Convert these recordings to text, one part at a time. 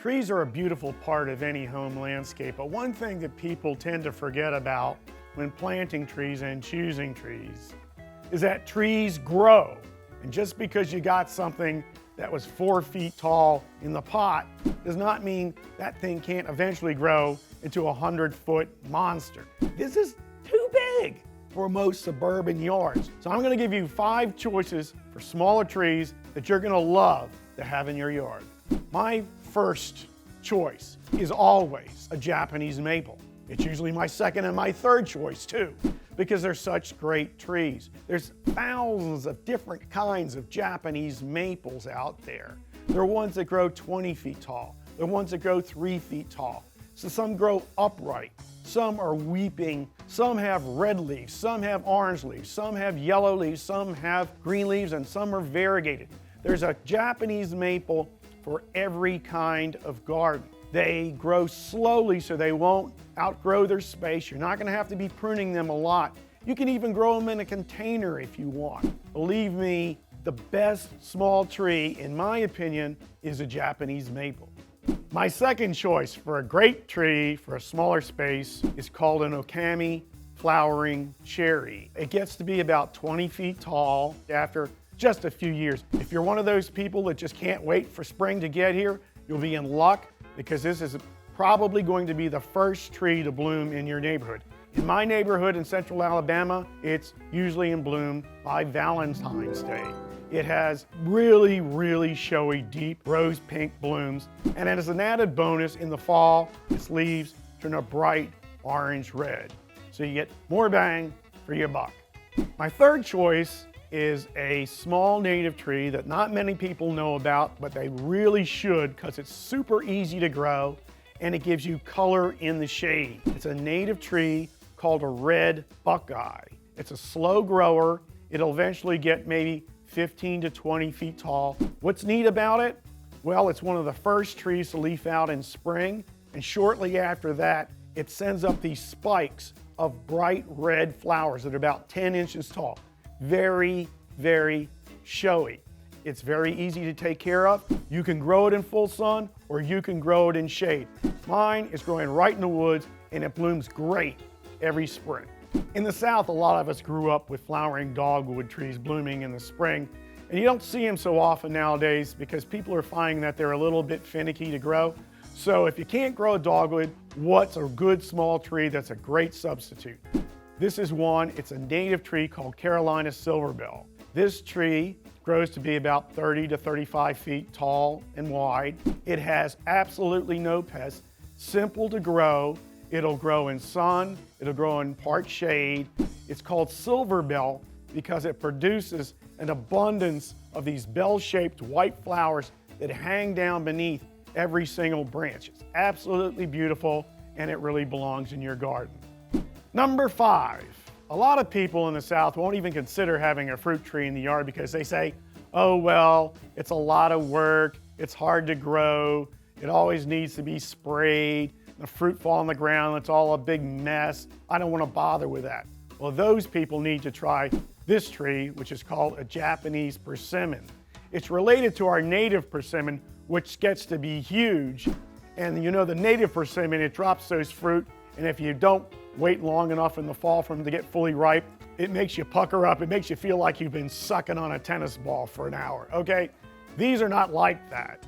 Trees are a beautiful part of any home landscape, but one thing that people tend to forget about when planting trees and choosing trees is that trees grow. And just because you got something that was 4 feet tall in the pot does not mean that thing can't eventually grow into a 100-foot monster. This is too big for most suburban yards. So I'm going to give you 5 choices for smaller trees that you're going to love to have in your yard. My first choice is always a Japanese maple. It's usually my second and my third choice too, because they're such great trees. There's thousands of different kinds of Japanese maples out there. There are ones that grow 20 feet tall. There are ones that grow 3 feet tall. So some grow upright, some are weeping, some have red leaves, some have orange leaves, some have yellow leaves, some have green leaves, and some are variegated. There's a Japanese maple for every kind of garden. They grow slowly so they won't outgrow their space. You're not going to have to be pruning them a lot. You can even grow them in a container if you want. Believe me, the best small tree, in my opinion, is a Japanese maple. My second choice for a great tree for a smaller space is called an okami flowering cherry. It gets to be about 20 feet tall after just a few years. If you're one of those people that just can't wait for spring to get here, you'll be in luck, because this is probably going to be the first tree to bloom in your neighborhood. In my neighborhood in central Alabama, it's usually in bloom by Valentine's Day. It has really, really showy, deep rose pink blooms, and as an added bonus, in the fall, its leaves turn a bright orange red. So you get more bang for your buck. My third choice is a small native tree that not many people know about, but they really should, because it's super easy to grow and it gives you color in the shade. It's a native tree called a red buckeye. It's a slow grower. It'll eventually get maybe 15 to 20 feet tall. What's neat about it? Well, it's one of the first trees to leaf out in spring, and shortly after that, it sends up these spikes of bright red flowers that are about 10 inches tall. Very, very showy. It's very easy to take care of. You can grow it in full sun or you can grow it in shade. Mine is growing right in the woods and it blooms great every spring. In the South, a lot of us grew up with flowering dogwood trees blooming in the spring, and you don't see them so often nowadays because people are finding that they're a little bit finicky to grow. So if you can't grow a dogwood, what's a good small tree that's a great substitute? This is one. It's a native tree called Carolina silverbell. This tree grows to be about 30 to 35 feet tall and wide. It has absolutely no pests, simple to grow. It'll grow in sun, it'll grow in part shade. It's called silverbell because it produces an abundance of these bell-shaped white flowers that hang down beneath every single branch. It's absolutely beautiful and it really belongs in your garden. Number 5, a lot of people in the South won't even consider having a fruit tree in the yard because they say, oh well, it's a lot of work, it's hard to grow, it always needs to be sprayed, the fruit fall on the ground, it's all a big mess, I don't want to bother with that. Well, those people need to try this tree, which is called a Japanese persimmon. It's related to our native persimmon, which gets to be huge. And you know, the native persimmon, it drops those fruit, and if you don't wait long enough in the fall for them to get fully ripe, it makes you pucker up. It makes you feel like you've been sucking on a tennis ball for an hour, okay? These are not like that.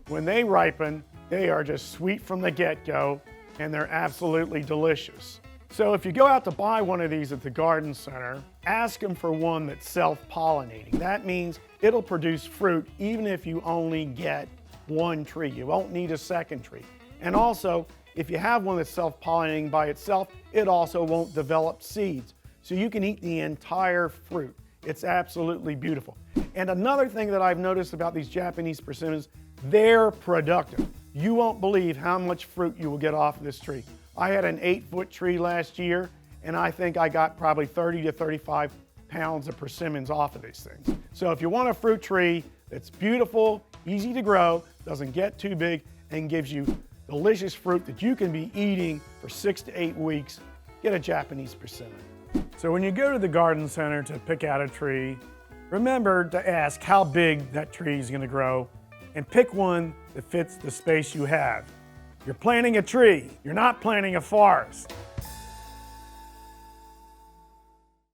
When they ripen, they are just sweet from the get-go, and they're absolutely delicious. So if you go out to buy one of these at the garden center, ask them for one that's self-pollinating. That means it'll produce fruit even if you only get one tree. You won't need a second tree. And also, if you have one that's self-pollinating by itself, it also won't develop seeds. So you can eat the entire fruit. It's absolutely beautiful. And another thing that I've noticed about these Japanese persimmons, they're productive. You won't believe how much fruit you will get off of this tree. I had an 8-foot tree last year, and I think I got probably 30 to 35 pounds of persimmons off of these things. So if you want a fruit tree that's beautiful, easy to grow, doesn't get too big, and gives you delicious fruit that you can be eating for 6 to 8 weeks, get a Japanese persimmon. So when you go to the garden center to pick out a tree, remember to ask how big that tree is going to grow and pick one that fits the space you have. You're planting a tree. You're not planting a forest.